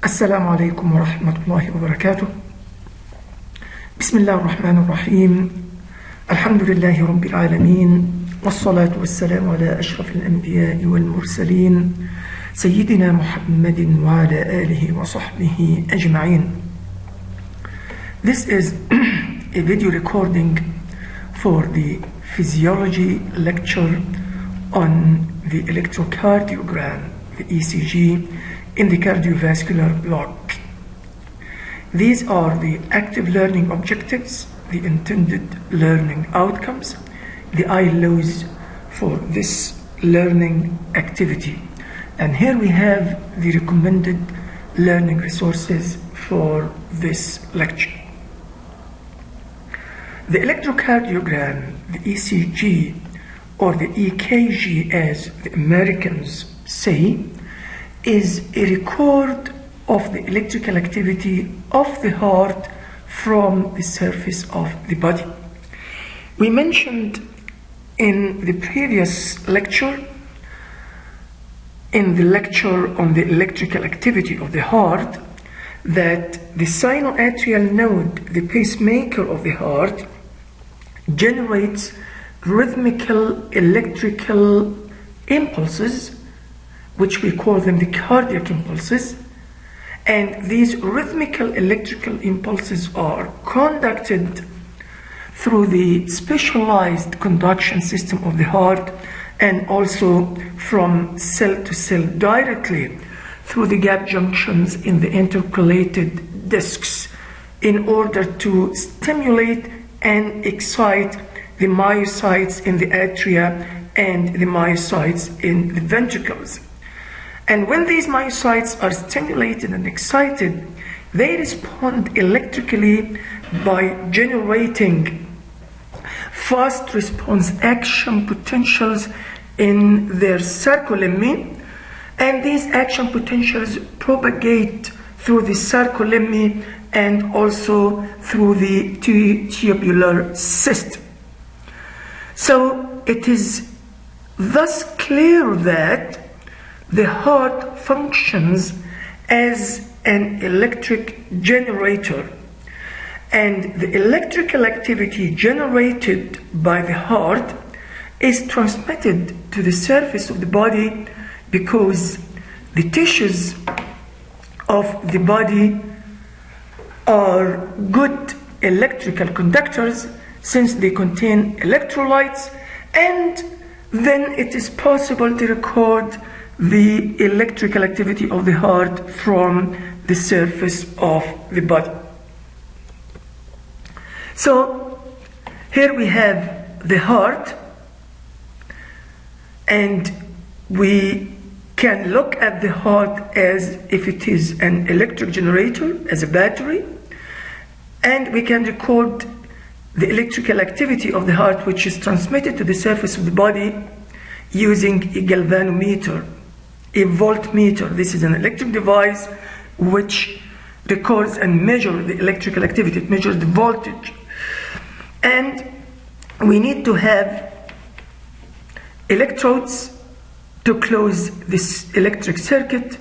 السلام عليكم ورحمة الله وبركاته. بسم الله الرحمن الرحيم. الحمد لله رب العالمين، والصلاة والسلام على أشرف الأنبياء والمرسلين سيدنا محمد وعلى آله وصحبه أجمعين. This is a video recording for the physiology lecture on the electrocardiogram, the ECG, in the cardiovascular block. These are the active learning objectives, the intended learning outcomes, the ILOs for this learning activity. And here we have the recommended learning resources for this lecture. The electrocardiogram, the ECG, or the EKG as the Americans say, is a record of the electrical activity of the heart from the surface of the body. We mentioned in the previous lecture, in the lecture on the electrical activity of the heart, that the sinoatrial node, the pacemaker of the heart, generates rhythmical electrical impulses, which we call them the cardiac impulses, and these rhythmical electrical impulses are conducted through the specialized conduction system of the heart, and also from cell to cell directly through the gap junctions in the intercalated discs, in order to stimulate and excite the myocytes in the atria and the myocytes in the ventricles. And when these myocytes are stimulated and excited, they respond electrically by generating fast response action potentials in their sarcolemma, and these action potentials propagate through the sarcolemma and also through the tubular system. So it is thus clear that the heart functions as an electric generator, and the electrical activity generated by the heart is transmitted to the surface of the body, because the tissues of the body are good electrical conductors, since they contain electrolytes, and then it is possible to record the electrical activity of the heart from the surface of the body. So here we have the heart, and we can look at the heart as if it is an electric generator, as a battery, and we can record the electrical activity of the heart, which is transmitted to the surface of the body using a galvanometer, a voltmeter. This is an electric device which records and measures the electrical activity. It measures the voltage. And we need to have electrodes to close this electric circuit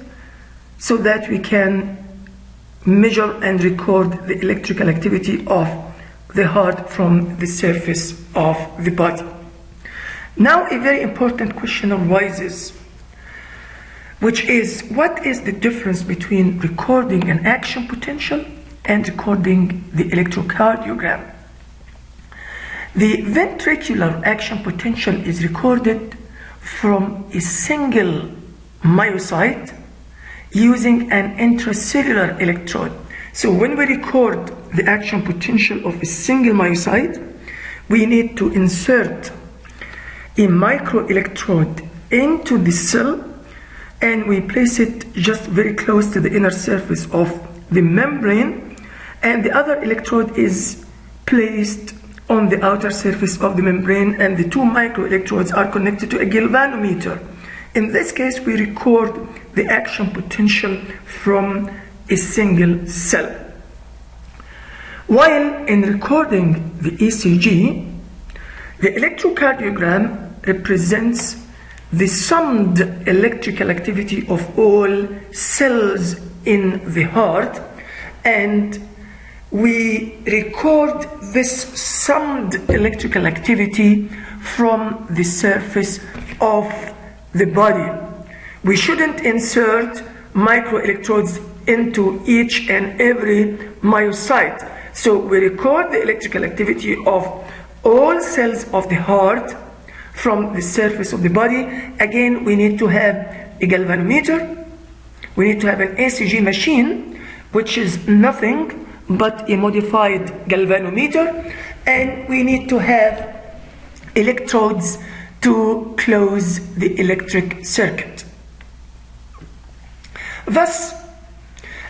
so that we can measure and record the electrical activity of the heart from the surface of the body. Now a very important question arises, which is, what is the difference between recording an action potential and recording the electrocardiogram? The ventricular action potential is recorded from a single myocyte using an intracellular electrode. So when we record the action potential of a single myocyte, we need to insert a microelectrode into the cell, and we place it just very close to the inner surface of the membrane, and the other electrode is placed on the outer surface of the membrane, and the two microelectrodes are connected to a galvanometer. In this case, we record the action potential from a single cell. While in recording the ECG, the electrocardiogram represents the summed electrical activity of all cells in the heart, and we record this summed electrical activity from the surface of the body. We shouldn't insert microelectrodes into each and every myocyte. So we record the electrical activity of all cells of the heart from the surface of the body. Again, we need to have a galvanometer. We need to have an ECG machine, which is nothing but a modified galvanometer, and we need to have electrodes to close the electric circuit. Thus,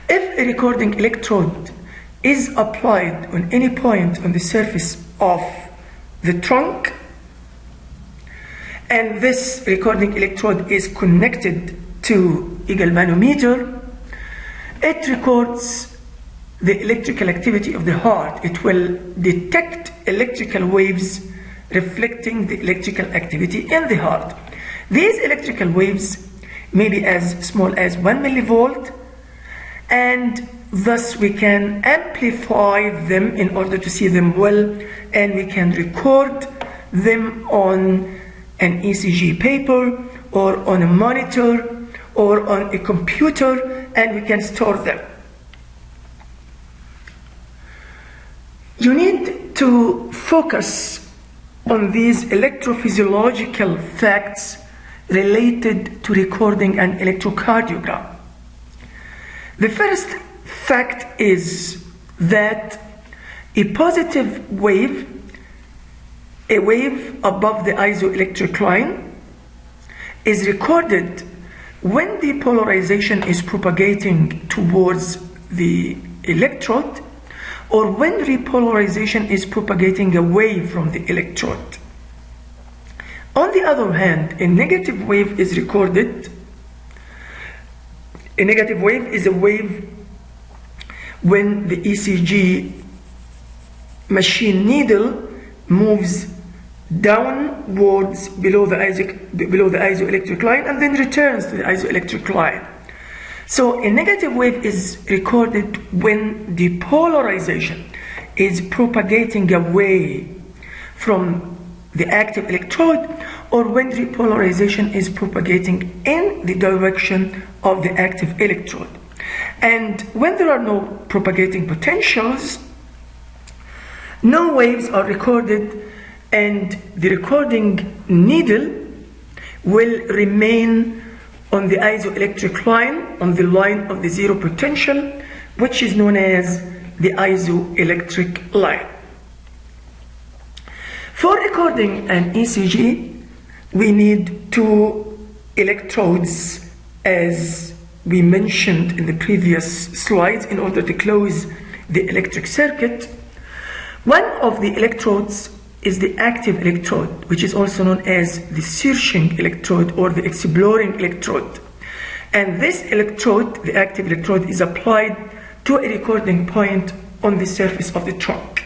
if a recording electrode is applied on any point on the surface of the trunk, and this recording electrode is connected to a galvanometer, it records the electrical activity of the heart. It will detect electrical waves reflecting the electrical activity in the heart. These electrical waves may be as small as 1 millivolt, and thus we can amplify them in order to see them well, and we can record them on an ECG paper or on a monitor or on a computer, and we can store them. You need to focus on these electrophysiological facts related to recording an electrocardiogram. The first fact is that a positive wave, a wave above the isoelectric line, is recorded when the polarization is propagating towards the electrode, or when repolarization is propagating away from the electrode. On the other hand, a negative wave is recorded. A negative wave is a wave when the ECG machine needle moves downwards below the isoelectric line and then returns to the isoelectric line. So a negative wave is recorded when the polarization is propagating away from the active electrode, or when repolarization is propagating in the direction of the active electrode. And when there are no propagating potentials, no waves are recorded, and the recording needle will remain on the isoelectric line, on the line of the zero potential, which is known as the isoelectric line. For recording an ECG, we need two electrodes, as we mentioned in the previous slides, in order to close the electric circuit. One of the electrodes is the active electrode, which is also known as the searching electrode or the exploring electrode. And this electrode, the active electrode, is applied to a recording point on the surface of the trunk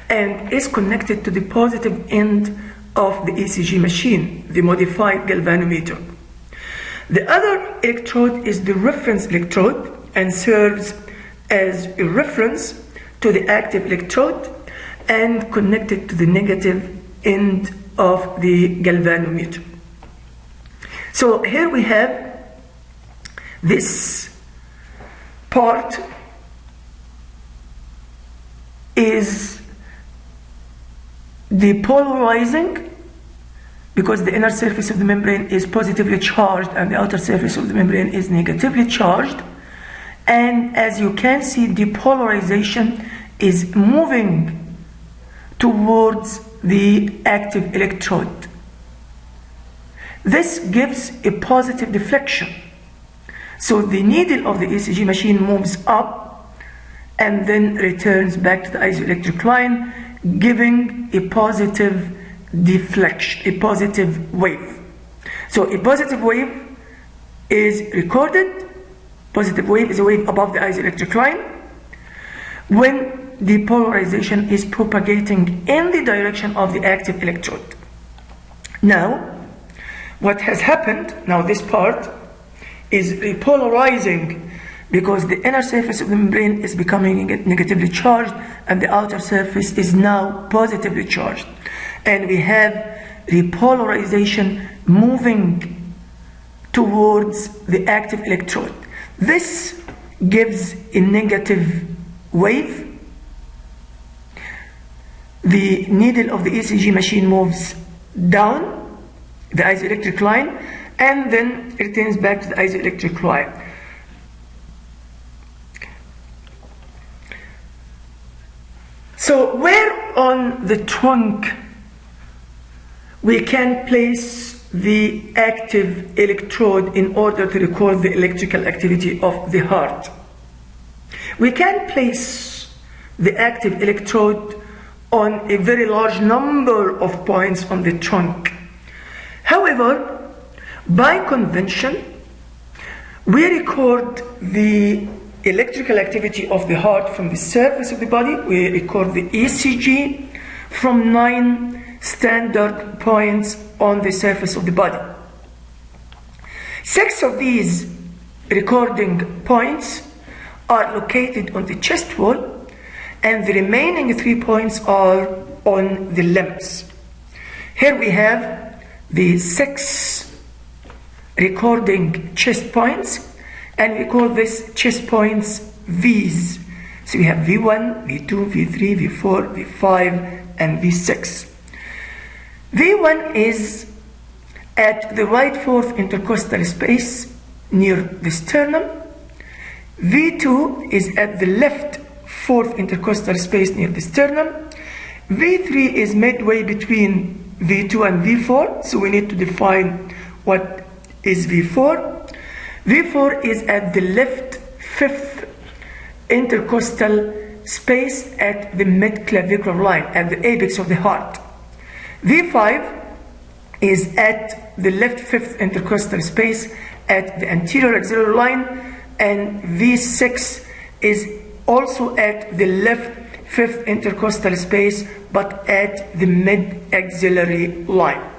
and is connected to the positive end of the ECG machine, the modified galvanometer. The other electrode is the reference electrode and serves as a reference to the active electrode and connected to the negative end of the galvanometer. So here we have this part is depolarizing, because the inner surface of the membrane is positively charged and the outer surface of the membrane is negatively charged. And as you can see, depolarization is moving towards the active electrode. This gives a positive deflection. So the needle of the ECG machine moves up and then returns back to the isoelectric line, giving a positive deflection, a positive wave. So a positive wave is recorded. Positive wave is a wave above the isoelectric line when the polarization is propagating in the direction of the active electrode. Now, what has happened, now this part is repolarizing because the inner surface of the membrane is becoming negatively charged and the outer surface is now positively charged. And we have repolarization moving towards the active electrode. This gives a negative wave. The needle of the ECG machine moves down the isoelectric line and then returns back to the isoelectric line. So where on the trunk we can place the active electrode in order to record the electrical activity of the heart? We can place the active electrode on a very large number of points on the trunk. However, by convention, we record the electrical activity of the heart from the surface of the body. We record the ECG from 9 standard points on the surface of the body. 6 of these recording points are located on the chest wall, and the remaining 3 points are on the limbs. Here we have the 6 recording chest points, and we call these chest points V's. So we have V1, V2, V3, V4, V5, and V6. V1 is at the right fourth intercostal space near the sternum. V2 is at the left fourth intercostal space near the sternum. V3 is midway between V2 and V4, so we need to define what is V4. V4 is at the left fifth intercostal space at the mid-clavicular line, at the apex of the heart. V5 is at the left fifth intercostal space at the anterior axillary line, and V6 is also at the left fifth intercostal space but at the mid-axillary line.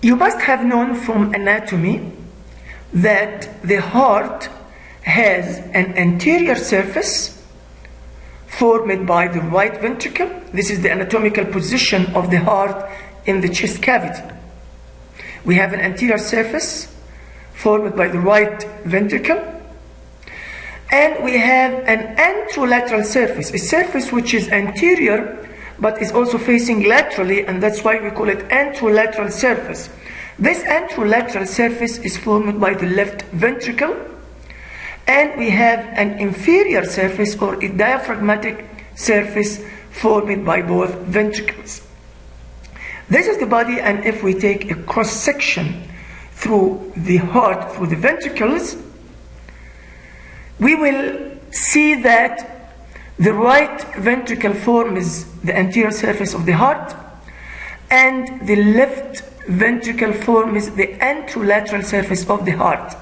You must have known from anatomy that the heart has an anterior surface formed by the right ventricle. This is the anatomical position of the heart in the chest cavity. We have an anterior surface formed by the right ventricle, and we have an anterolateral surface, a surface which is anterior but is also facing laterally, and that's why we call it anterolateral surface. This anterolateral surface is formed by the left ventricle, and we have an inferior surface or a diaphragmatic surface formed by both ventricles. This is the body, and if we take a cross section through the heart, through the ventricles, we will see that the right ventricle forms the anterior surface of the heart, and the left ventricle forms the anterolateral surface of the heart.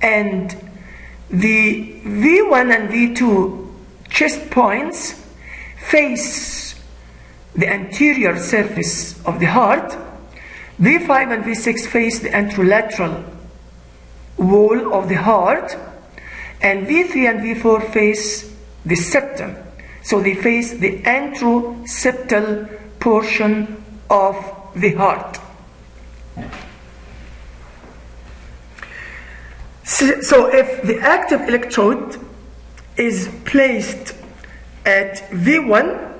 And the V1 and V2 chest points face the anterior surface of the heart. V5 and V6 face the anterolateral wall of the heart, and V3 and V4 face the septum. So they face the anteroseptal portion of the heart. So if the active electrode is placed at V1,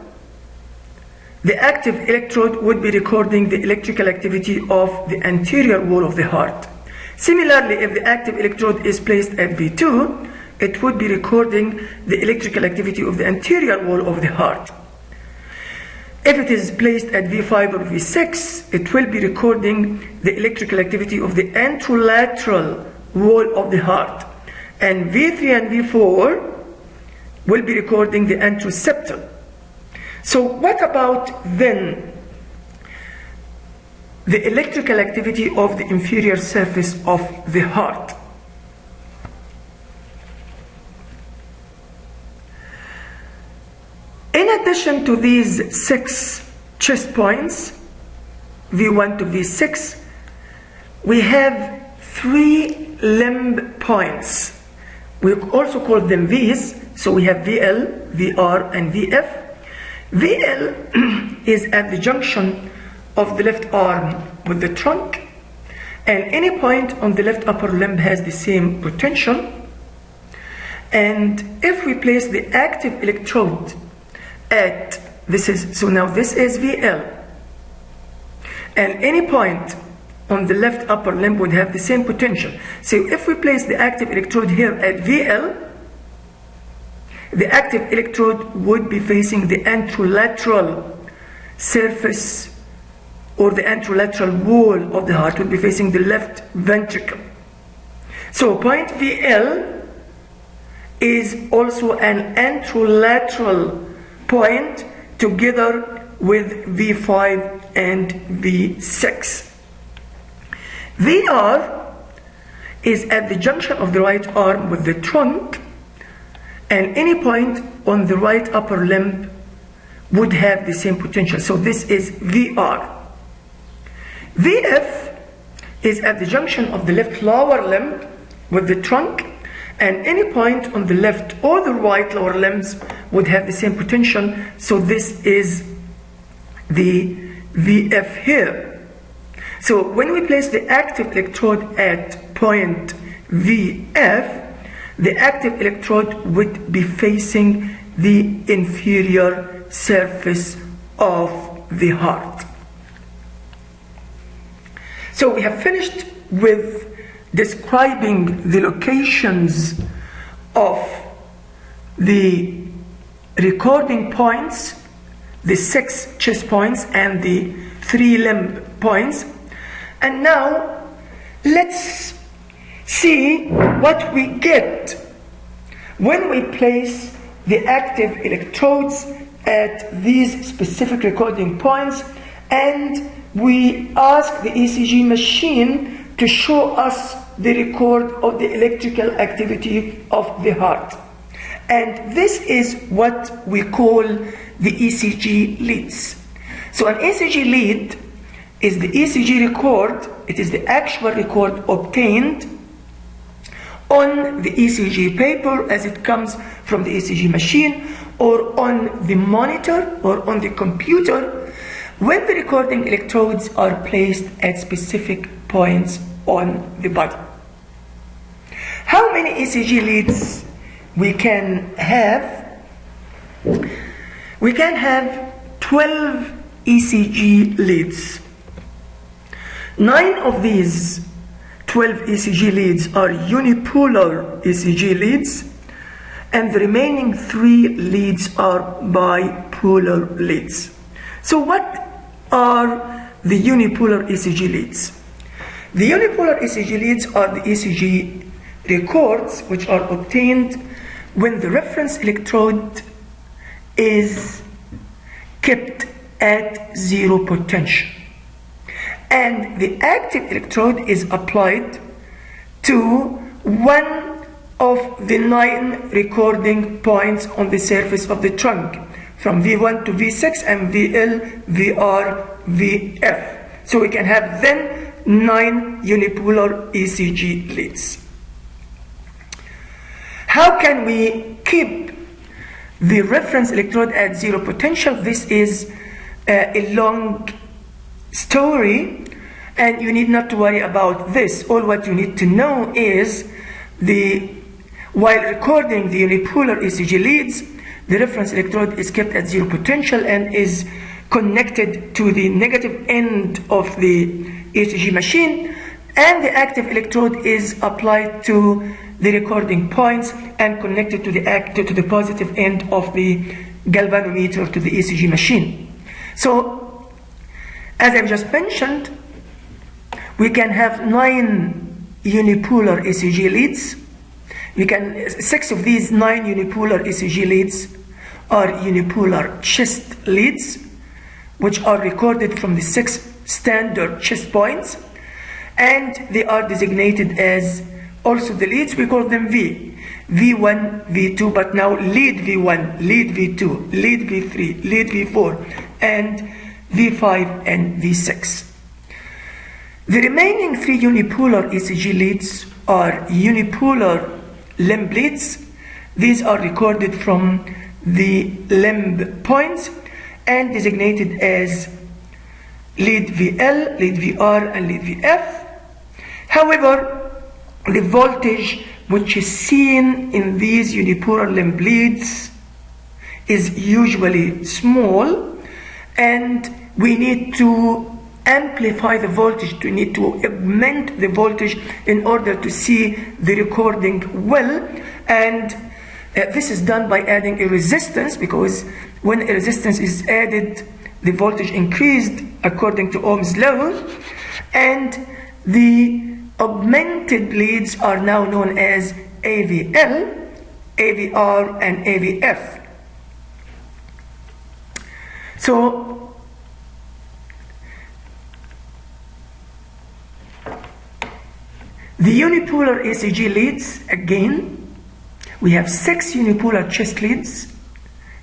the active electrode would be recording the electrical activity of the anterior wall of the heart. Similarly, if the active electrode is placed at V2, it would be recording the electrical activity of the anterior wall of the heart. If it is placed at V5 or V6, it will be recording the electrical activity of the anterolateral wall of the heart. And V3 and V4 will be recording the anteroseptal. So what about then the electrical activity of the inferior surface of the heart? In addition to these 6 chest points, V1 to V6, we have three limb points. We also call them V's. So we have VL, VR, and VF. VL is at the junction of the left arm with the trunk, and any point on the left upper limb has the same potential. And if we place the active electrode at this is VL, and any point on the left upper limb would have the same potential. So if we place the active electrode here at VL, the active electrode would be facing the anterolateral surface, or the anterolateral wall of the heart would be facing the left ventricle. So point VL is also an anterolateral point together with V5 and V6. VR is at the junction of the right arm with the trunk, and any point on the right upper limb would have the same potential. So this is VR. VF is at the junction of the left lower limb with the trunk, and any point on the left or the right lower limbs would have the same potential. So this is the VF here. So when we place the active electrode at point VF, the active electrode would be facing the inferior surface of the heart. So we have finished with describing the locations of the recording points, the 6 chest points and the 3 limb points. And now let's see what we get when we place the active electrodes at these specific recording points, and we ask the ECG machine to show us the record of the electrical activity of the heart. And this is what we call the ECG leads. So an ECG lead is the ECG record. It is the actual record obtained on the ECG paper as it comes from the ECG machine, or on the monitor or on the computer when the recording electrodes are placed at specific points on the body. How many ECG leads we can have? We can have 12 ECG leads. 9 of these 12 ECG leads are unipolar ECG leads, and the remaining 3 leads are bipolar leads. So what are the unipolar ECG leads? The unipolar ECG leads are the ECG records which are obtained when the reference electrode is kept at 0 potential, and the active electrode is applied to one of the 9 recording points on the surface of the trunk, from V1 to V6 and VL, VR, VF. So we can have then 9 unipolar ECG leads. How can we keep the reference electrode at 0 potential? This is a long story, and you need not to worry about this. All what you need to know is while recording the unipolar ECG leads, the reference electrode is kept at 0 potential and is connected to the negative end of the ECG machine, and the active electrode is applied to the recording points and connected to the positive end of the galvanometer to the ECG machine. So, as I've just mentioned, we can have 9 unipolar ECG leads. 6 of these 9 unipolar ECG leads are unipolar chest leads, which are recorded from the 6 standard chest points, and they are designated as also the leads. We call them V1, V2, but now lead V1, lead V2, lead V3, lead V4, and V5 and V6. The remaining 3 unipolar ECG leads are unipolar limb leads. These are recorded from the limb points and designated as lead VL, lead VR, and lead VF. However, the voltage which is seen in these unipolar limb leads is usually small, and we need to amplify the voltage, we need to augment the voltage in order to see the recording well. And this is done by adding a resistance, because when a resistance is added, the voltage increased according to Ohm's law, and the augmented leads are now known as AVL, AVR, and AVF. So the unipolar ECG leads, again, we have 6 unipolar chest leads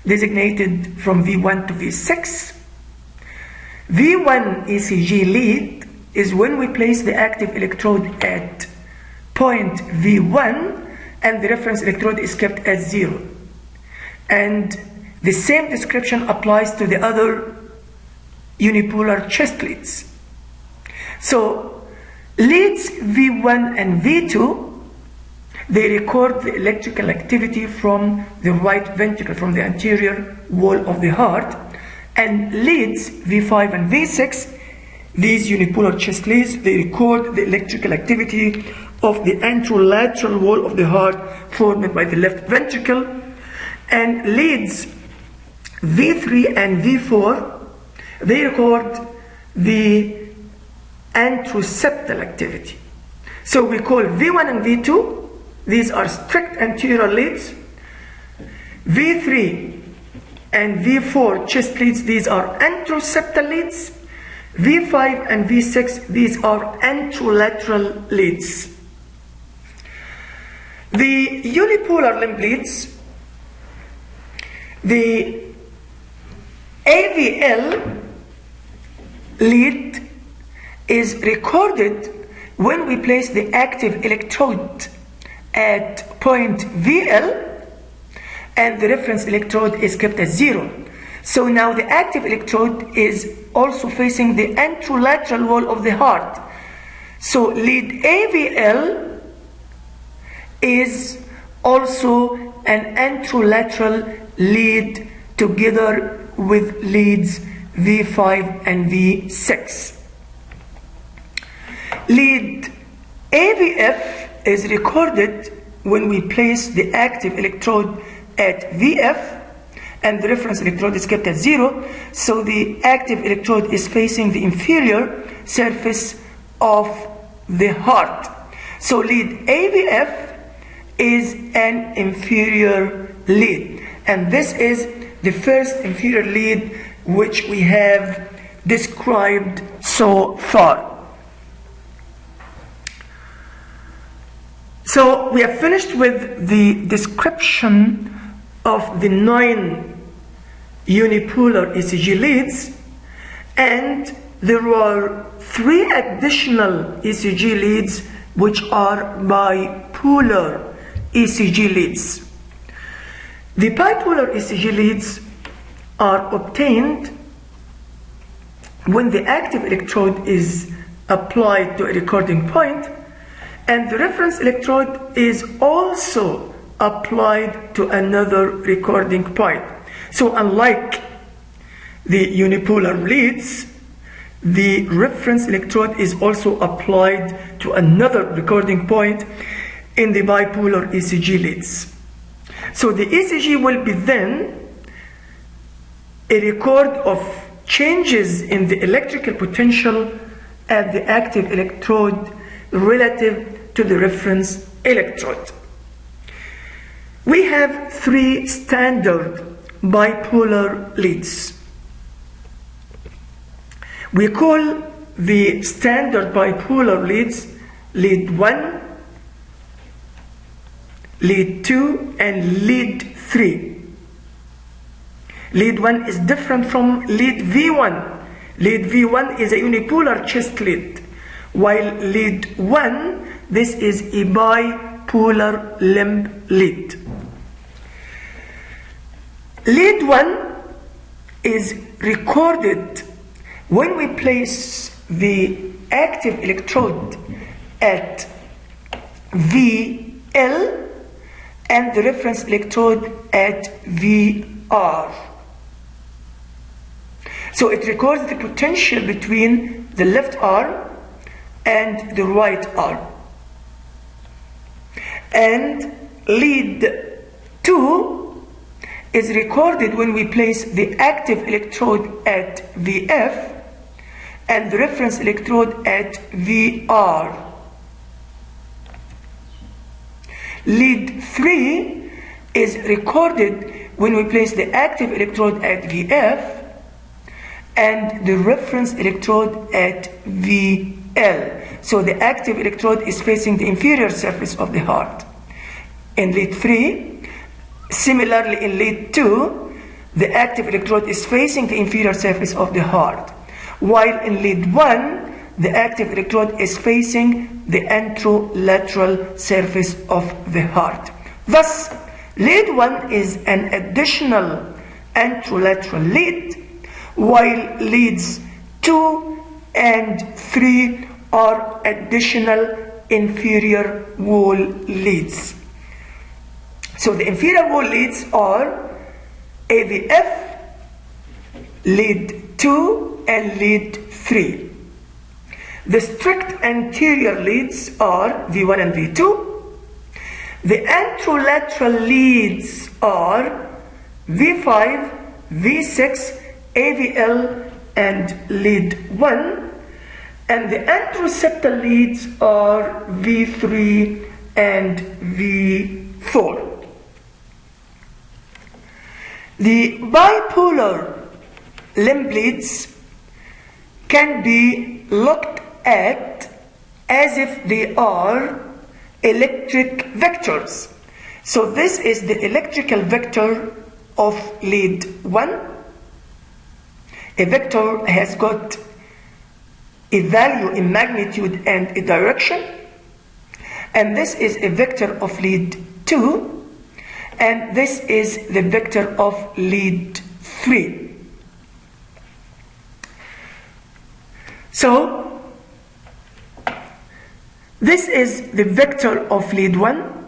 designated from V1 to V6. V1 ECG lead is when we place the active electrode at point V1 and the reference electrode is kept at 0. And the same description applies to the other unipolar chest leads. So leads V1 and V2, they record the electrical activity from the right ventricle, from the anterior wall of the heart. And leads V5 and V6, these unipolar chest leads, they record the electrical activity of the anterolateral wall of the heart formed by the left ventricle. And leads V3 and V4, they record the anteroseptal activity. So we call V1 and V2, these are strict anterior leads. V3 and V4 chest leads, these are anteroseptal leads. V5 and V6, these are anterolateral leads. The unipolar limb leads, the AVL lead is recorded when we place the active electrode at point VL and the reference electrode is kept at 0. So now the active electrode is also facing the anterolateral wall of the heart. So lead AVL is also an anterolateral lead together with leads V5 and V6. Lead AVF is recorded when we place the active electrode at VF and the reference electrode is kept at 0, so the active electrode is facing the inferior surface of the heart. So lead AVF is an inferior lead, and this is the first inferior lead which we have described so far. So we have finished with the description of the 9 unipolar ECG leads, and there are 3 additional ECG leads which are bipolar ECG leads. The bipolar ECG leads are obtained when the active electrode is applied to a recording point and the reference electrode is also applied to another recording point. So unlike the unipolar leads, the reference electrode is also applied to another recording point in the bipolar ECG leads. So the ECG will be then a record of changes in the electrical potential at the active electrode relative to the reference electrode. We have 3 standard bipolar leads. We call the standard bipolar leads lead 1, lead 2, and lead 3. Lead 1 is different from lead V1. Lead V1 is a unipolar chest lead, while lead 1, this is a bipolar limb lead. Lead 1 is recorded when we place the active electrode at VL and the reference electrode at VR. So it records the potential between the left arm and the right arm. And lead 2 is recorded when we place the active electrode at VF and the reference electrode at VR. Lead 3 is recorded when we place the active electrode at VF and the reference electrode at VL. So the active electrode is facing the inferior surface of the heart. In lead 3, similarly in lead 2, the active electrode is facing the inferior surface of the heart, while in lead 1, the active electrode is facing the anterolateral surface of the heart. Thus, lead 1 is an additional anterolateral lead, while leads 2 and 3 are additional inferior wall leads. So the inferior wall leads are AVF, lead 2 and lead 3. The strict anterior leads are V1 and V2. The anterolateral leads are V5, V6, AVL, and lead 1. And the anteroseptal leads are V3 and V4. The bipolar limb leads can be looked at as if they are electric vectors. So this is the electrical vector of lead 1. A vector has got a value in magnitude and a direction, and this is a vector of lead 2, and this is the vector of lead 3. So this is the vector of lead 1,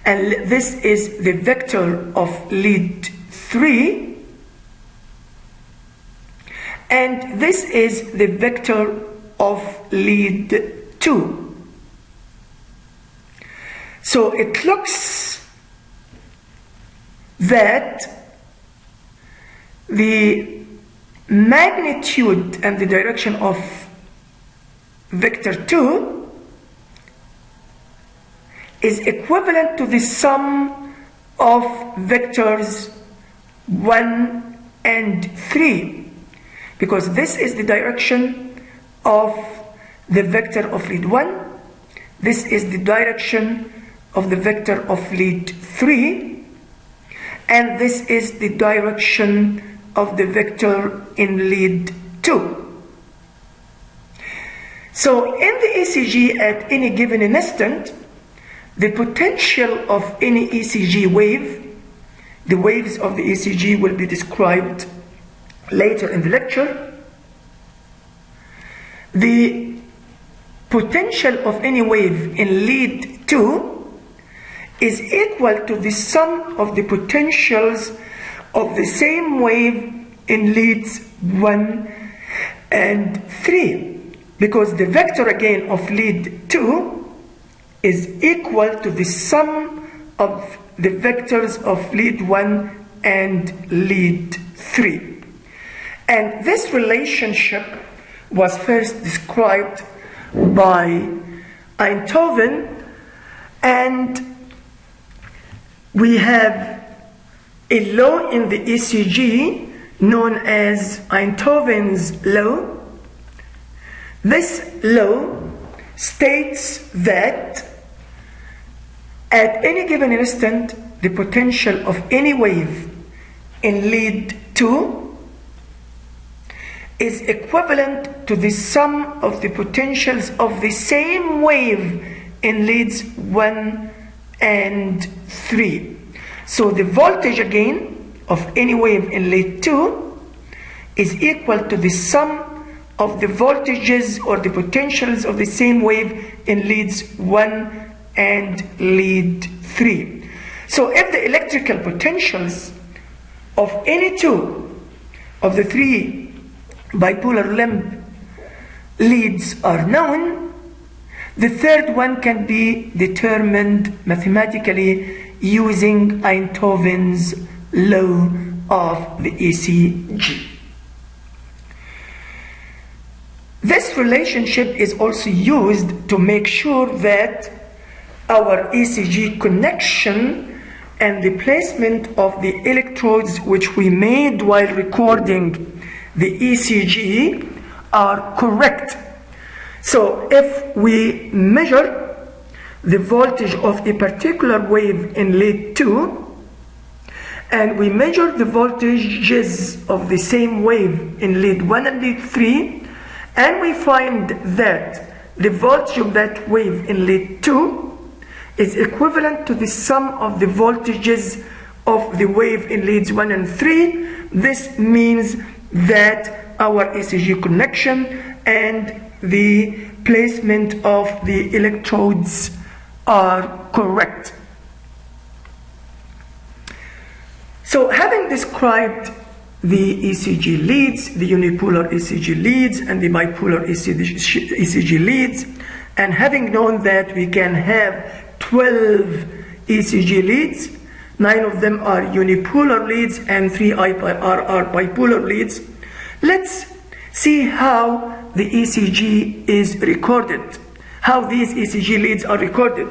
and this is the vector of lead 3, and this is the vector of lead 2. So it looks that the magnitude and the direction of vector 2 is equivalent to the sum of vectors 1 and 3, because this is the direction of the vector of lead 1, this is the direction of the vector of lead 3, and this is the direction of the vector in lead 2. So in the ECG at any given instant, the potential of any ECG wave, the waves of the ECG will be described later in the lecture. The potential of any wave in lead 2 is equal to the sum of the potentials of the same wave in leads 1 and 3. Because the vector again of lead 2 is equal to the sum of the vectors of lead 1 and lead 3. And this relationship was first described by Einthoven, and we have a law in the ECG known as Einthoven's law. This law states that at any given instant, the potential of any wave in lead 2 is equivalent to the sum of the potentials of the same wave in leads 1 and 3. So the voltage again of any wave in lead 2 is equal to the sum of the voltages or the potentials of the same wave in leads 1 and lead 3. So if the electrical potentials of any two of the three bipolar limb leads are known, the third one can be determined mathematically using Einthoven's law of the ECG. This relationship is also used to make sure that our ECG connection and the placement of the electrodes which we made while recording the ECG are correct. So if we measure the voltage of a particular wave in lead 2 and we measure the voltages of the same wave in lead 1 and lead 3, and we find that the voltage of that wave in lead 2 is equivalent to the sum of the voltages of the wave in leads 1 and 3, this means that our ECG connection and the placement of the electrodes are correct. So having described the ECG leads, the unipolar ECG leads, and the bipolar ECG leads, and having known that we can have 12 ECG leads, 9 of them are unipolar leads and 3 are bipolar leads, let's see how the ECG is recorded, how these ECG leads are recorded.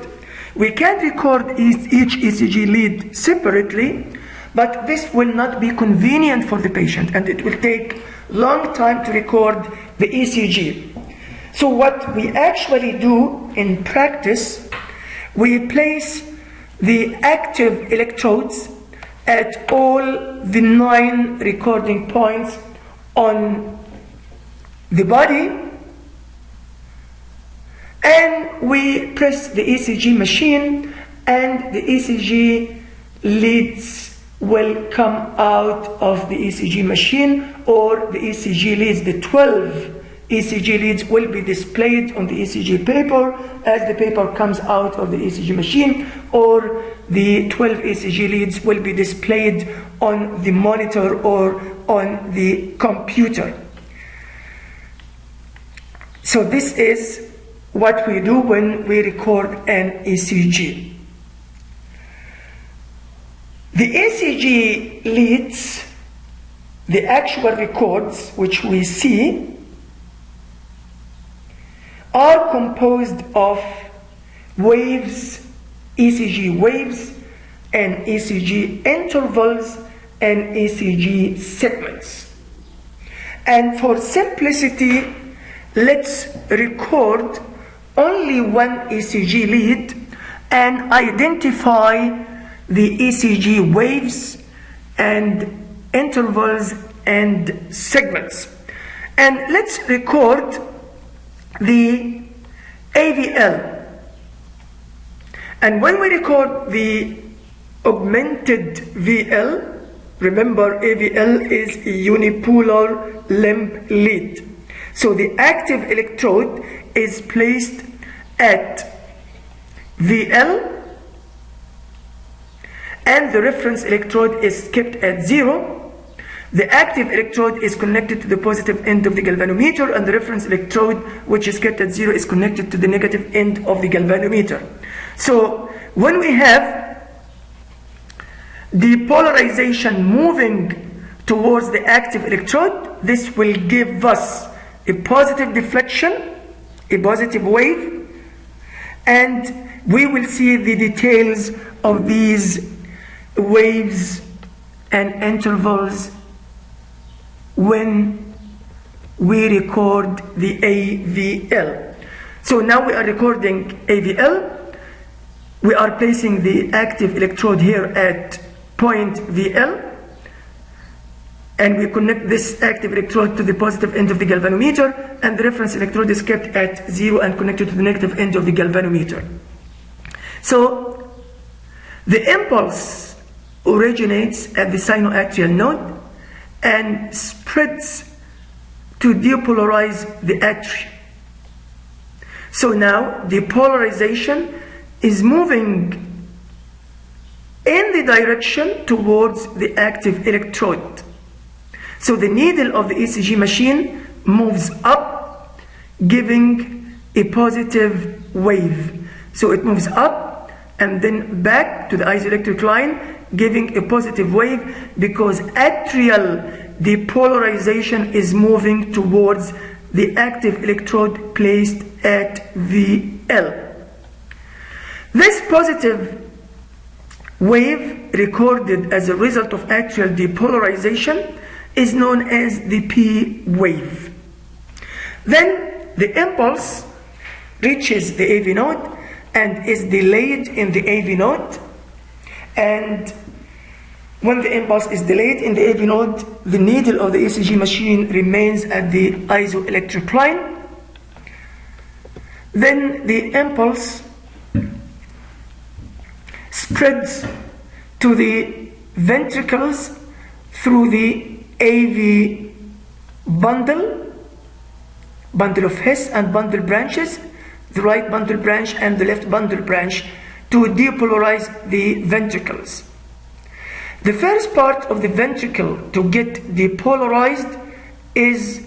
We can record each ECG lead separately, but this will not be convenient for the patient and it will take long time to record the ECG. So what we actually do in practice, we place the active electrodes at all the 9 recording points on the body, and we press the ECG machine and the ECG leads will come out of the ECG machine, or the ECG leads, the 12 ECG leads will be displayed on the ECG paper as the paper comes out of the ECG machine, or the 12 ECG leads will be displayed on the monitor or on the computer. So this is what we do when we record an ECG. The ECG leads, the actual records which we see, are composed of waves, ECG waves, and ECG intervals, and ECG segments. And for simplicity, let's record only one ECG lead and identify the ECG waves and intervals and segments. And let's record the AVL. And when we record the augmented VL, remember AVL is a unipolar limb lead. So the active electrode is placed at VL and the reference electrode is kept at 0. The active electrode is connected to the positive end of the galvanometer, and the reference electrode, which is kept at 0, is connected to the negative end of the galvanometer. So when we have the polarization moving towards the active electrode, this will give us a positive deflection, a positive wave, and we will see the details of these waves and intervals when we record the AVL. So now we are recording AVL. We are placing the active electrode here at point VL. and we connect this active electrode to the positive end of the galvanometer, and the reference electrode is kept at 0 and connected to the negative end of the galvanometer. So the impulse originates at the sinoatrial node and spreads to depolarize the atria. So now the polarization is moving in the direction towards the active electrode. So the needle of the ECG machine moves up, giving a positive wave. So it moves up and then back to the isoelectric line, giving a positive wave, because atrial depolarization is moving towards the active electrode placed at VL. This positive wave recorded as a result of atrial depolarization is known as the P wave. Then the impulse reaches the AV node and is delayed in the AV node, and when the impulse is delayed in the AV node, the needle of the ECG machine remains at the isoelectric line. Then the impulse spreads to the ventricles through the AV bundle of Hess and bundle branches, the right bundle branch and the left bundle branch, to depolarize the ventricles. The first part of the ventricle to get depolarized is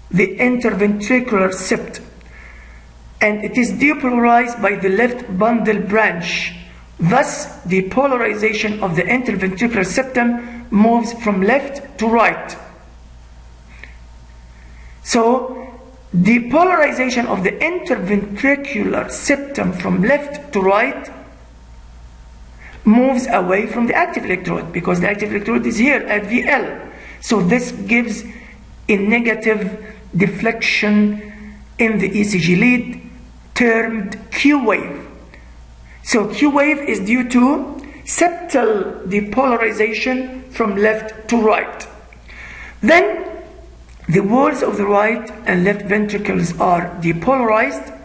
the interventricular septum, and it is depolarized by the left bundle branch. Thus, the polarization of the interventricular septum moves from left to right. So, the polarization of the interventricular septum from left to right moves away from the active electrode, because the active electrode is here at VL. So this gives a negative deflection in the ECG lead termed Q wave. So Q wave is due to septal depolarization from left to right. Then the walls of the right and left ventricles are depolarized,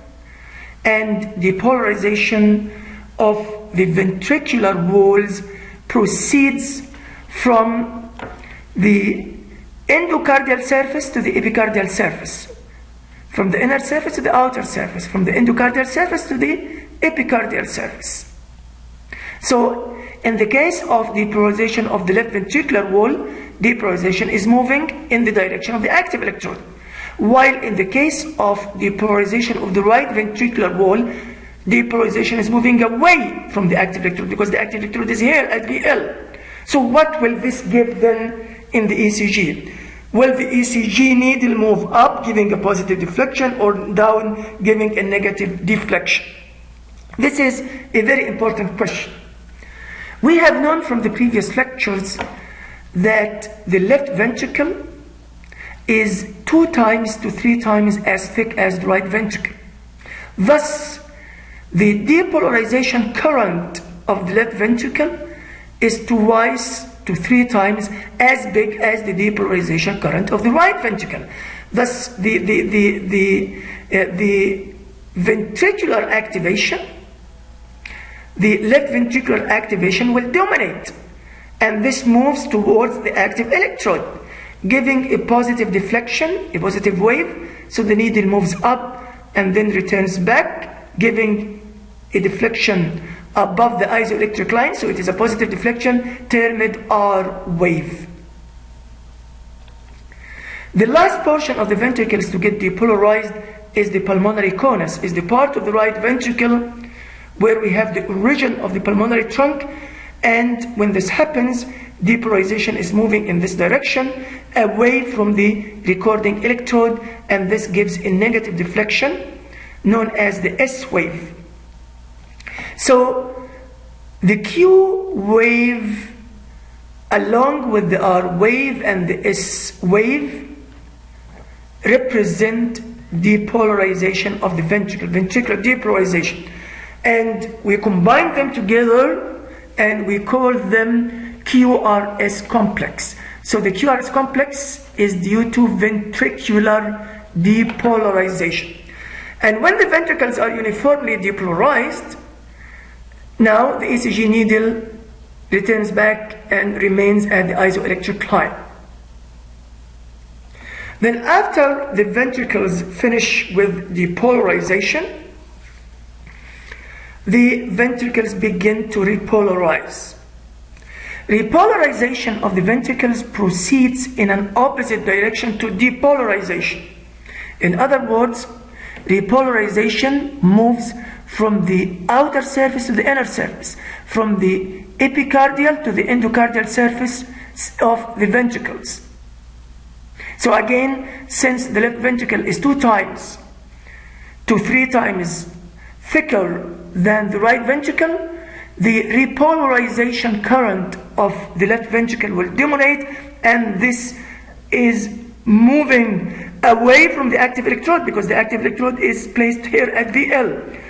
and depolarization of the ventricular walls proceeds from the endocardial surface to the epicardial surface, from the inner surface to the outer surface, from the endocardial surface to the epicardial surface. So in the case of depolarization of the left ventricular wall, depolarization is moving in the direction of the active electrode, while in the case of depolarization of the right ventricular wall, depolarization is moving away from the active electrode, because the active electrode is here at VL. So what will this give then in the ECG? Will the ECG needle move up, giving a positive deflection, or down, giving a negative deflection? This is a very important question. We have known from the previous lectures that the left ventricle is 2 times to 3 times as thick as the right ventricle. Thus, the depolarization current of the left ventricle is 2 to 3 times as big as the depolarization current of the right ventricle. Thus, the ventricular activation, the left ventricular activation will dominate, and this moves towards the active electrode, giving a positive deflection, a positive wave. So the needle moves up and then returns back, giving a deflection above the isoelectric line. So it is a positive deflection termed R wave. The last portion of the ventricles to get depolarized is the pulmonary conus, is the part of the right ventricle where we have the origin of the pulmonary trunk, and when this happens, depolarization is moving in this direction away from the recording electrode, and this gives a negative deflection known as the S wave. So the Q wave along with the R wave and the S wave represent depolarization of the ventricle, ventricular depolarization. And we combine them together and we call them QRS complex. So the QRS complex is due to ventricular depolarization. And when the ventricles are uniformly depolarized, now the ECG needle returns back and remains at the isoelectric line. Then after the ventricles finish with depolarization, the ventricles begin to repolarize. Repolarization of the ventricles proceeds in an opposite direction to depolarization. In other words, repolarization moves from the outer surface to the inner surface, from the epicardial to the endocardial surface of the ventricles. So again, since the left ventricle is 2 times to 3 times thicker than the right ventricle, the repolarization current of the left ventricle will dominate, and this is moving away from the active electrode because the active electrode is placed here at VL.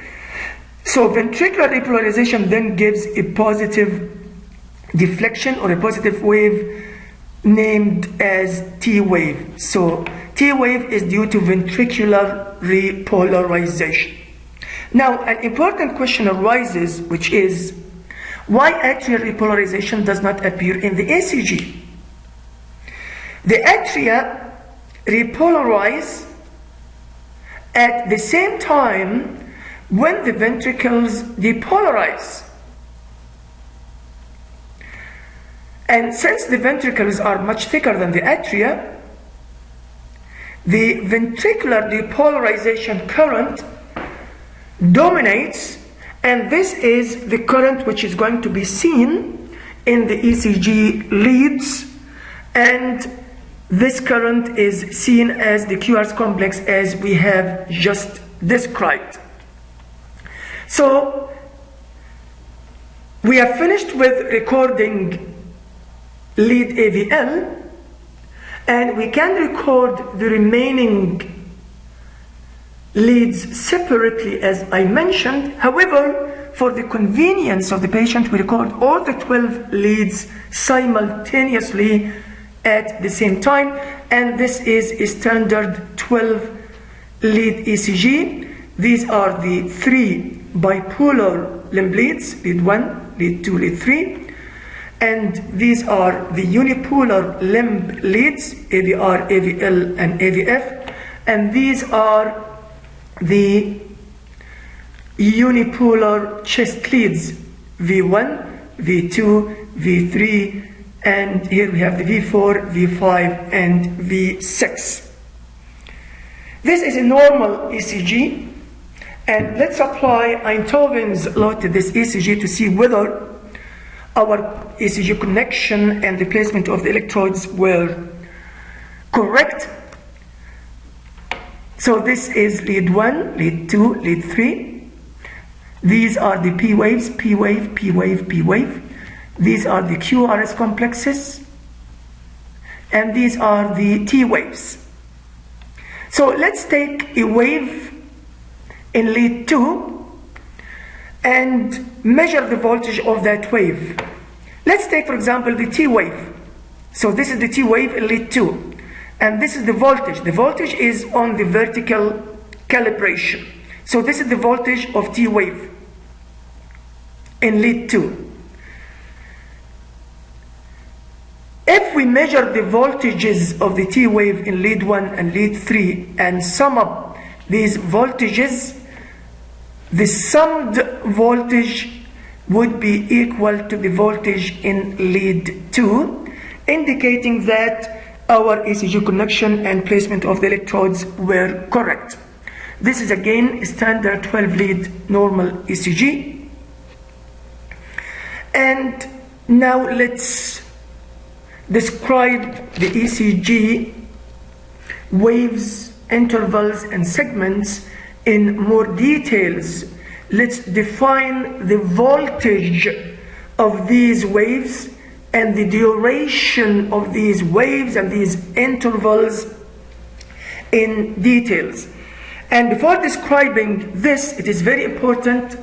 So ventricular repolarization then gives a positive deflection or a positive wave named as T wave. So T wave is due to ventricular repolarization. Now an important question arises, which is why atrial repolarization does not appear in the ECG? The atria repolarize at the same time when the ventricles depolarize. And since the ventricles are much thicker than the atria, the ventricular depolarization current dominates, and this is the current which is going to be seen in the ECG leads, and this current is seen as the QRS complex as we have just described. So we have finished with recording lead AVL, and we can record the remaining leads separately as I mentioned. However, for the convenience of the patient, we record all the 12 leads simultaneously at the same time, and this is a standard 12 lead ECG. These are the 3 bipolar limb leads, lead 1, lead 2, lead 3, and these are the unipolar limb leads, AVR, AVL, and AVF, and these are the unipolar chest leads, V1, V2, V3, and here we have the V4, V5, and V6. This is a normal ECG, and let's apply Einthoven's law to this ECG to see whether our ECG connection and the placement of the electrodes were correct. So this is lead 1, lead 2, lead 3. These are the P waves, P wave, P wave, P wave. These are the QRS complexes, and these are the T waves. So let's take a wave in lead 2 and measure the voltage of that wave. Let's take, for example, the T wave. So this is the T wave in lead 2, and this is the voltage. The voltage is on the vertical calibration. So this is the voltage of T wave in lead 2. If we measure the voltages of the T wave in lead 1 and lead 3 and sum up these voltages, the summed voltage would be equal to the voltage in lead 2, indicating that our ECG connection and placement of the electrodes were correct. This is again a standard 12 lead normal ECG. And now let's describe the ECG waves, intervals, and segments in more details. Let's define the voltage of these waves and the duration of these waves and these intervals in details. And before describing this, it is very important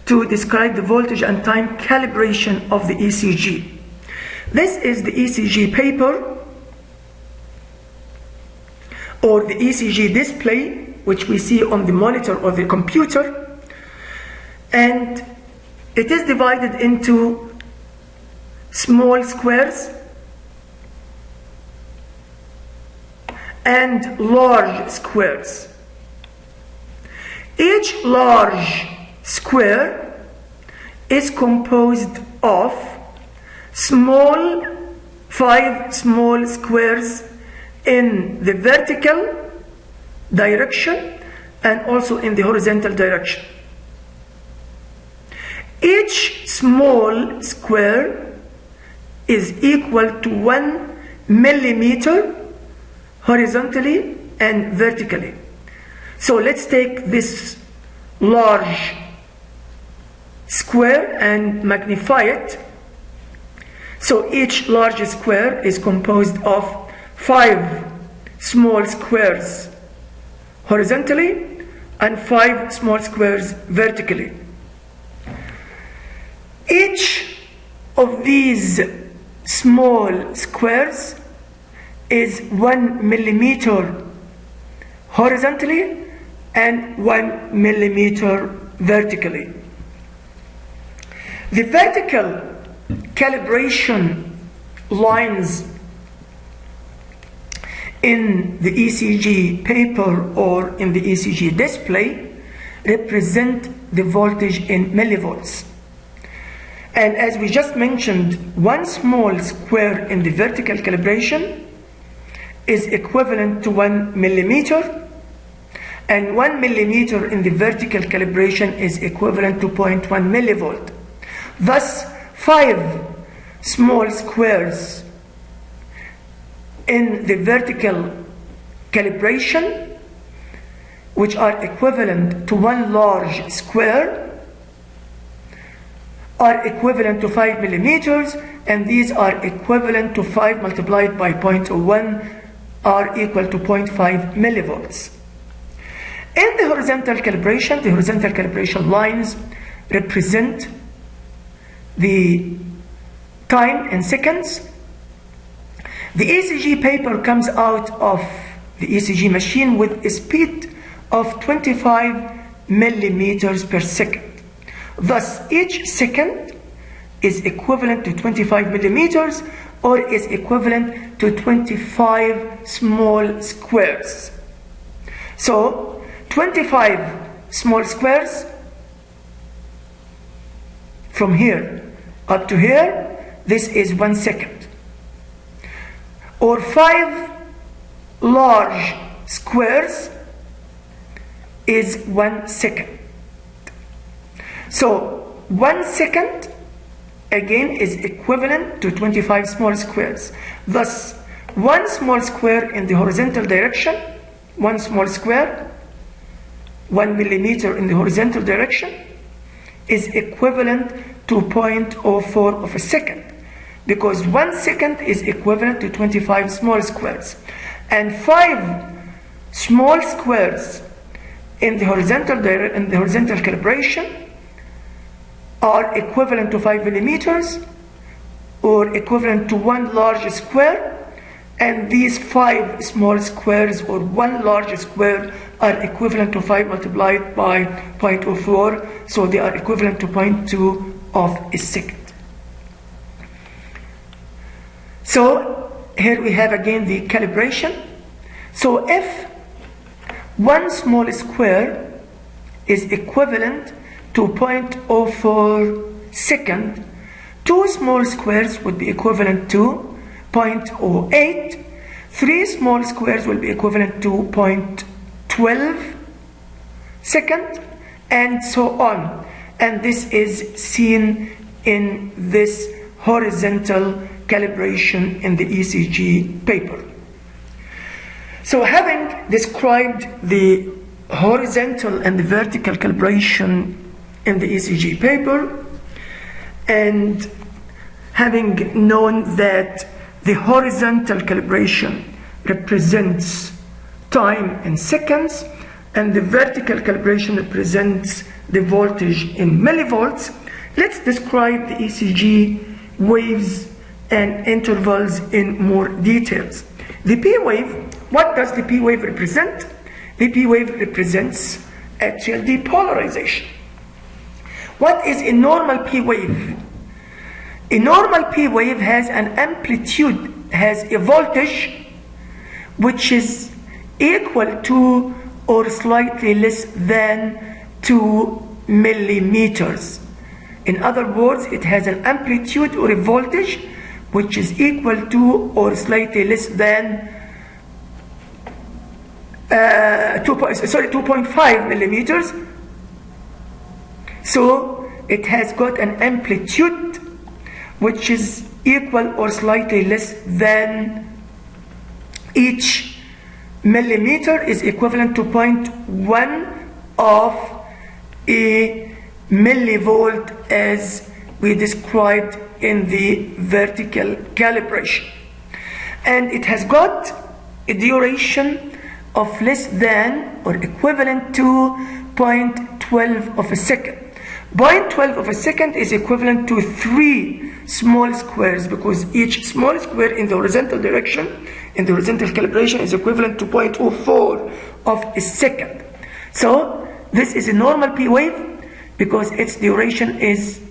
to describe the voltage and time calibration of the ECG. This is the ECG paper or the ECG display, which we see on the monitor or the computer, and it is divided into small squares and large squares. Each large square is composed of 5 small squares in the vertical direction and also in the horizontal direction. Each small square is equal to 1 millimeter horizontally and vertically. So let's take this large square and magnify it. So each large square is composed of 5 small squares horizontally and 5 small squares vertically. Each of these small squares is 1 millimeter horizontally and 1 millimeter vertically. The vertical calibration lines in the ECG paper or in the ECG display represent the voltage in millivolts. And as we just mentioned, one small square in the vertical calibration is equivalent to 1 millimeter, and 1 millimeter in the vertical calibration is equivalent to 0.1 millivolt. Thus, 5 small squares in the vertical calibration, which are equivalent to 1 large square, are equivalent to 5 millimeters, and these are equivalent to 5 multiplied by 0.01 are equal to 0.5 millivolts. In the horizontal calibration lines represent the time in seconds. The ECG paper comes out of the ECG machine with a speed of 25 millimeters per second. Thus, each second is equivalent to 25 millimeters, or is equivalent to 25 small squares. So, 25 small squares from here up to here, this is 1 second. Or 5 large squares is 1 second. So 1 second again is equivalent to 25 small squares. Thus, 1 small square in the horizontal direction, 1 small square, 1 millimeter in the horizontal direction, is equivalent to 0.04 of a second, because 1 second is equivalent to 25 small squares, and 5 small squares in the horizontal calibration are equivalent to 5 millimeters, or equivalent to 1 large square, and these 5 small squares or 1 large square are equivalent to 5 multiplied by 0.04, so they are equivalent to 0.2 of a second. So here we have again the calibration. So if 1 small square is equivalent to 0.04 second, 2 small squares would be equivalent to 0.08, 3 small squares will be equivalent to 0.12 second, and so on. And this is seen in this horizontal calibration in the ECG paper. So having described the horizontal and the vertical calibration in the ECG paper, and having known that the horizontal calibration represents time in seconds and the vertical calibration represents the voltage in millivolts, let's describe the ECG waves and intervals in more details. The P wave, what does the P wave represent? The P wave represents atrial depolarization. What is a normal P wave? A normal P wave has an amplitude, has a voltage which is equal to or slightly less than 2 millimeters. In other words, it has an amplitude or a voltage which is equal to or slightly less than 2.5 millimeters. So it has got an amplitude which is equal or slightly less than, each millimeter is equivalent to 0.1 of a millivolt as we described in the vertical calibration. And it has got a duration of less than or equivalent to 0.12 of a second. 0.12 of a second is equivalent to 3 small squares, because each small square in the horizontal direction, in the horizontal calibration, is equivalent to 0.04 of a second. So this is a normal P wave because its duration is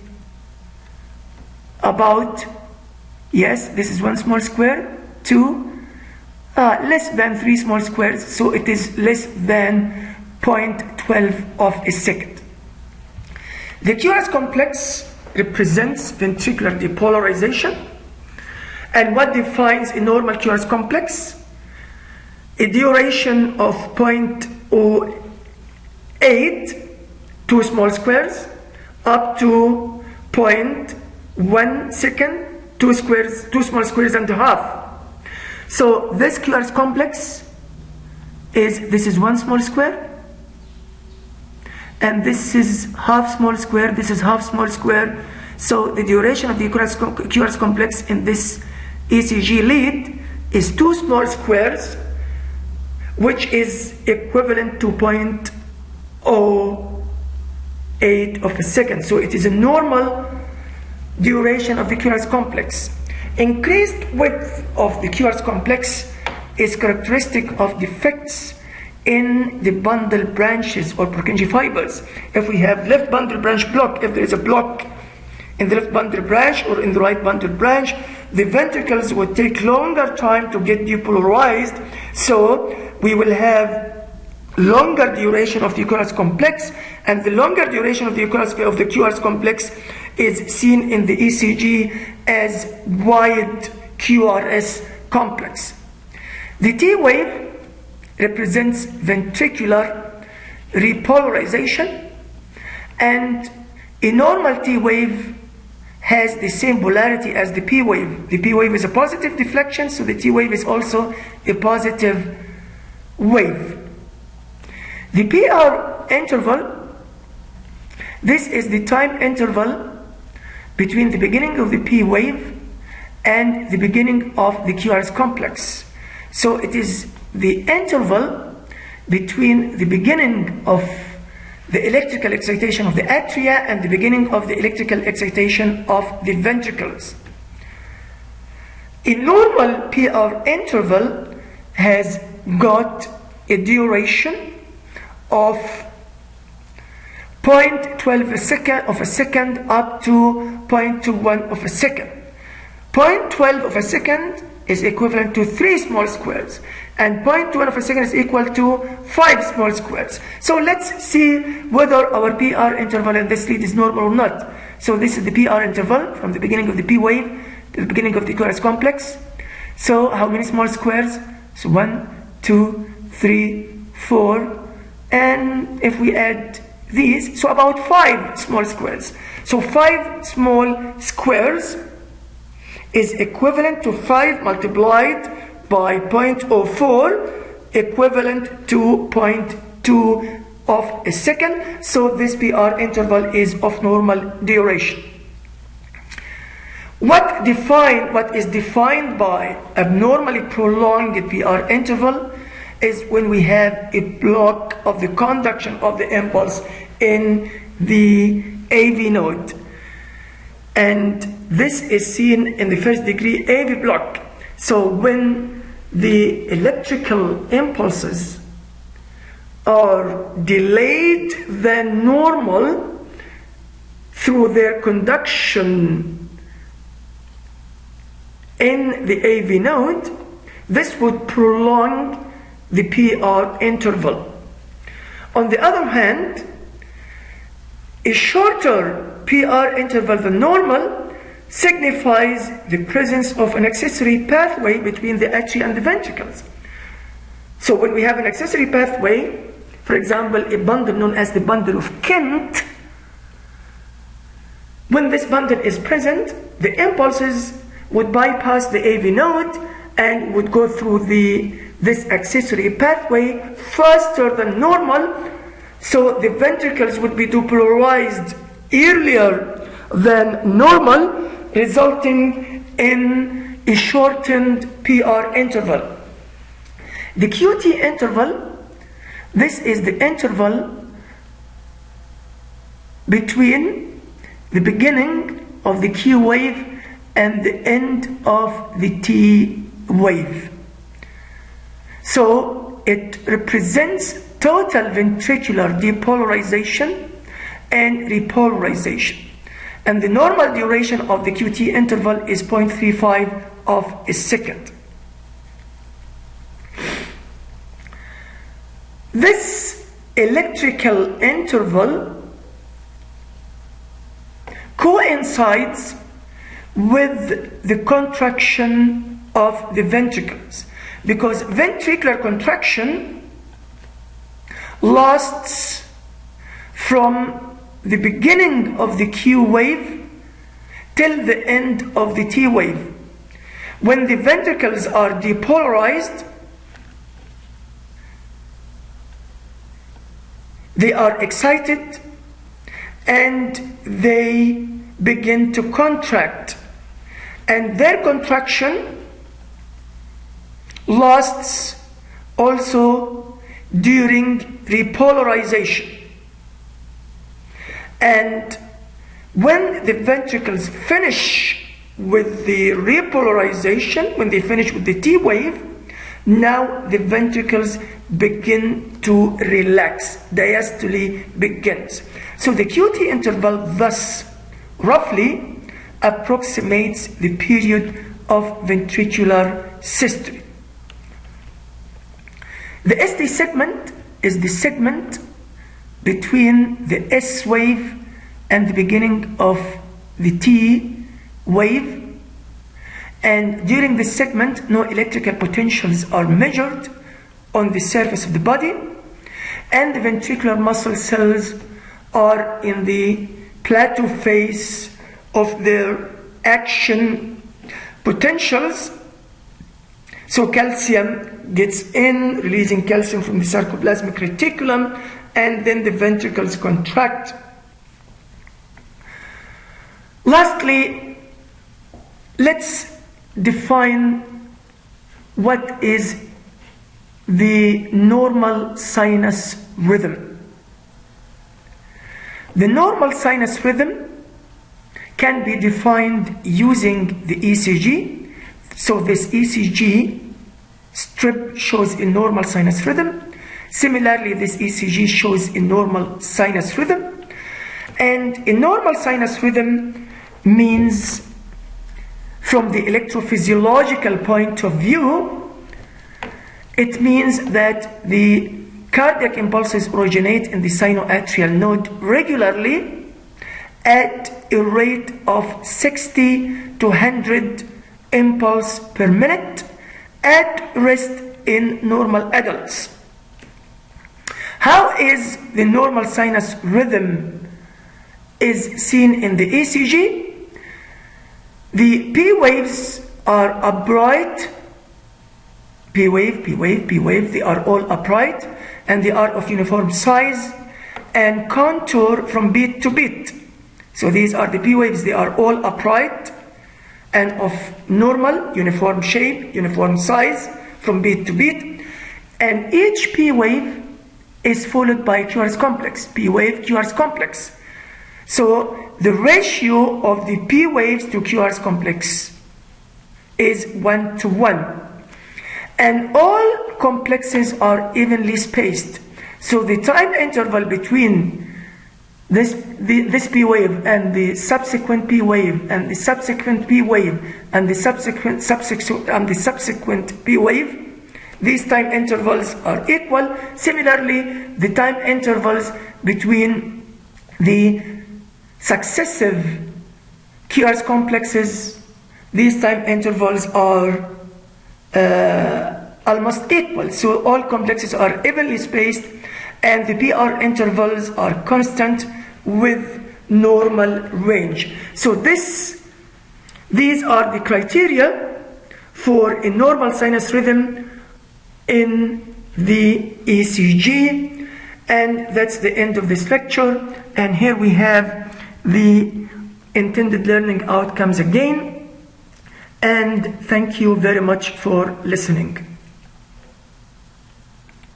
about, yes, this is 1 small square, 2, less than 3 small squares, so it is less than 0.12 of a second. The QRS complex represents ventricular depolarization. And what defines a normal QRS complex? A duration of 0.08, 2 small squares, up to 0.1 second, 2 small squares and a half. So this QRS complex this is 1 small square, and this is half small square, this is half small square. So the duration of the QRS complex in this ECG lead is 2 small squares, which is equivalent to 0.08 of a second. So it is a normal duration of the QRS complex. Increased width of the QRS complex is characteristic of defects in the bundle branches or Purkinje fibers. If we have left bundle branch block, if there is a block in the left bundle branch or in the right bundle branch, the ventricles would take longer time to get depolarized, so we will have longer duration of the QRS complex, and the longer duration of the QRS complex is seen in the ECG as wide QRS complex. The T wave represents ventricular repolarization, and a normal T wave has the same polarity as the P wave. The P wave is a positive deflection, so the T wave is also a positive wave. The PR interval, this is the time interval between the beginning of the P wave and the beginning of the QRS complex. So it is the interval between the beginning of the electrical excitation of the atria and the beginning of the electrical excitation of the ventricles. A normal PR interval has got a duration of 0.12 of a second up to 0.21 of a second. 0.12 of a second is equivalent to 3 small squares, and 0.1 of a second is equal to 5 small squares. So let's see whether our PR interval in this lead is normal or not. So this is the PR interval from the beginning of the P wave to the beginning of the QRS complex. So how many small squares? So 1, 2, 3, 4, and if we add these, so about 5 small squares. So 5 small squares is equivalent to 5 multiplied by 0.04, equivalent to 0.2 of a second. So this PR interval is of normal duration. What is defined by abnormally prolonged PR interval is when we have a block of the conduction of the impulse in the AV node. And this is seen in the first degree AV block. So when the electrical impulses are delayed than normal through their conduction in the AV node, this would prolong the PR interval. On the other hand, a shorter PR interval than normal signifies the presence of an accessory pathway between the atria and the ventricles. So when we have an accessory pathway, for example, a bundle known as the bundle of Kent, when this bundle is present, the impulses would bypass the AV node and would go through this accessory pathway faster than normal, so the ventricles would be depolarized earlier than normal, resulting in a shortened PR interval. The QT interval, this is the interval between the beginning of the Q wave and the end of the T wave. So it represents total ventricular depolarization and repolarization. And the normal duration of the QT interval is 0.35 of a second. This electrical interval coincides with the contraction of the ventricles, because ventricular contraction lasts from the beginning of the Q wave till the end of the T wave. When the ventricles are depolarized, they are excited and they begin to contract, and their contraction lasts also during repolarization. And when the ventricles finish with the repolarization, when they finish with the T wave, now the ventricles begin to relax, diastole begins. So the QT interval thus roughly approximates the period of ventricular systole. The ST segment is the segment between the S wave and the beginning of the T wave, and during this segment no electrical potentials are measured on the surface of the body, and the ventricular muscle cells are in the plateau phase of their action potentials. So calcium gets in, releasing calcium from the sarcoplasmic reticulum, and then the ventricles contract. Lastly, let's define what is the normal sinus rhythm. The normal sinus rhythm can be defined using the ECG. So this ECG strip shows a normal sinus rhythm. Similarly, this ECG shows a normal sinus rhythm. And a normal sinus rhythm means, from the electrophysiological point of view, it means that the cardiac impulses originate in the sinoatrial node regularly at a rate of 60 to 100 impulse per minute at rest in normal adults. How is the normal sinus rhythm is seen in the ECG? The P waves are upright, P wave, P wave, P wave, they are all upright, and they are of uniform size and contour from beat to beat. So these are the P waves, they are all upright and of normal, uniform shape, uniform size from beat to beat. And each P wave is followed by a QRS complex, P wave, QRS complex. So the ratio of the P waves to QRS complex is 1:1. And all complexes are evenly spaced. So the time interval between this P wave and the subsequent P wave and the subsequent P wave and the subsequent P wave, these time intervals are equal. Similarly, the time intervals between the successive QRS complexes, these time intervals are almost equal. So all complexes are evenly spaced and the PR intervals are constant with normal range. So these are the criteria for a normal sinus rhythm in the ECG. And that's the end of this lecture. And here we have the intended learning outcomes again. And thank you very much for listening.